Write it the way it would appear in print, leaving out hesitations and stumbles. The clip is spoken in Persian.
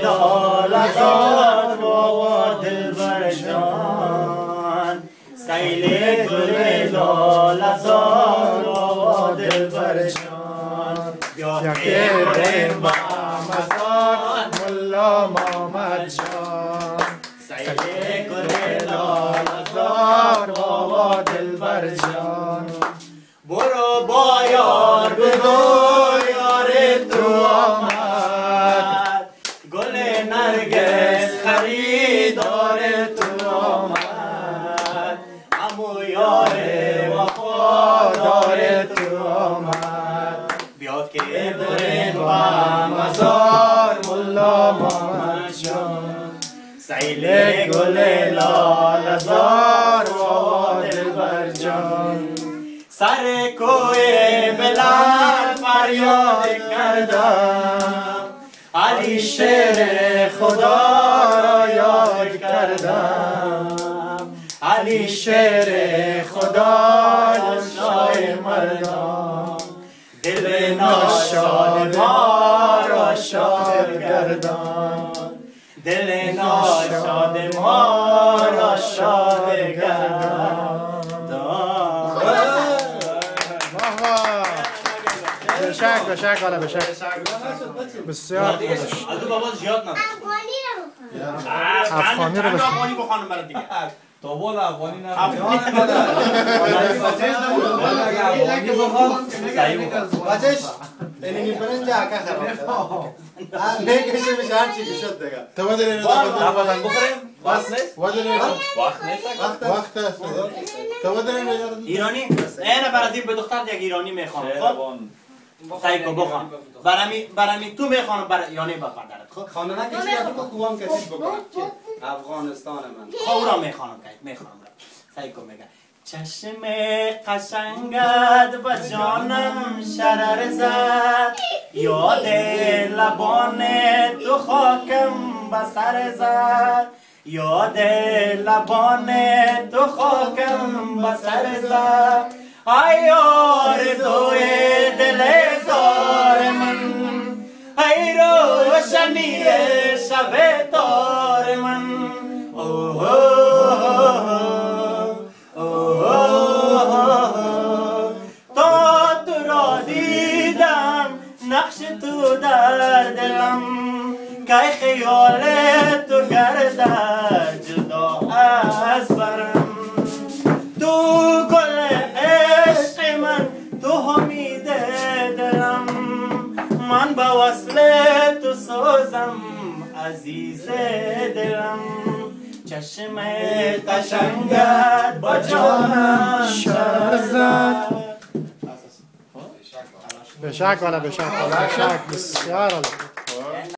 لالزار بابا دلبر جان سیل گل لالزار بابا دلبر جان بیا که بریم با مزار ملا محمد جان سیل گل لالزار بابا دلبر جان برو با یار بگو یار تو آمد گل نرگس خریدار تو آمد امو یار وفادار تو آمد بیا که بریم با مزار ملا محمد جان سیل گل لالزار بابا دلبر جان سر کوی بلند فریاد کردم علی شیر خدا را یاد کردم علی شیر خدا شاه مردم دل ناشاد ما را شاد گردان دل ناشاد ما را شاد گردان بشک والا بشک بسیار خوش از بابا زیاد نداشت افغانی رو بخونم افغانی بخونم برای دیگه تو بول افغانی نه بچهش اینی میپرن جا که خراب نکشه میشه هر چی شد دیگه تو بدن اینو دفعه بخوریم وقت نیست وقت است تو بدن اینو ایرانی اینه برای به دختر یک ایرانی میخوام خب سعی کن بخوان برای تو میخوانم برای یعنی با پدرت خب خانه نکشی یا تو کوام کشیش بکنم افغانستان من خب را میخوانم سعی کن میگه چشم قشنگت با جانم شرر زد یاد لبان تو خاکم به سر زد یاد لبان تو خاکم به سر زد ای آرزوی دل زار من ای روشنی شب تار من تا تو را دیدم نقش تو در دلم که خیال تو گردد جدا از برم تو گل عشق من تو امید دلم من با وصل تو سوزم عزیز دلم چشم قشنگت با جانم شرر زد بشک والا بشک بسیار